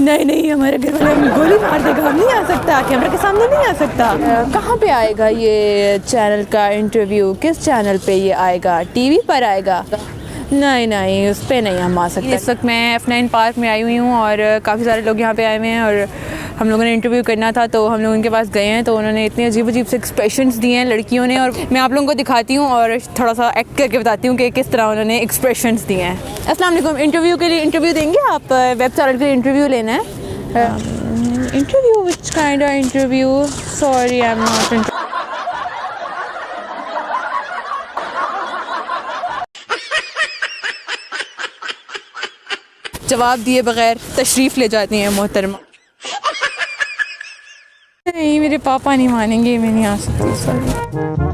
नहीं नहीं, हमारे घर वाले हमें गोली मार देगा, हम नहीं आ सकता, कैमरा के सामने नहीं आ सकता। कहाँ पे आएगा ये चैनल का इंटरव्यू, किस चैनल पे ये आएगा, टीवी पर आएगा? नहीं नहीं, उस पर नहीं हम आ सकते। इस वक्त मैं F9 पार्क में आई हुई हूँ और काफ़ी सारे लोग यहाँ पे आए हुए हैं और हम लोगों ने इंटरव्यू करना था, तो हम लोग उनके पास गए हैं, तो उन्होंने इतने अजीब अजीब से एक्सप्रेशंस दिए हैं लड़कियों ने, और मैं आप लोगों को दिखाती हूँ और थोड़ा सा एक्ट करके बताती हूँ कि किस तरह उन्होंने एक्सप्रेशंस दिए हैं। अस्सलाम वालेकुम, इंटरव्यू के लिए इंटरव्यू देंगे आप? वेब चैनल के लिए इंटरव्यू लेना है। Interview, which kind of interview? Sorry, I am not. जवाब दिए बगैर तशरीफ़ ले जाती हैं मोहतरमा। नहीं, मेरे पापा नहीं मानेंगे, मैं नहीं आ सकती, सॉरी।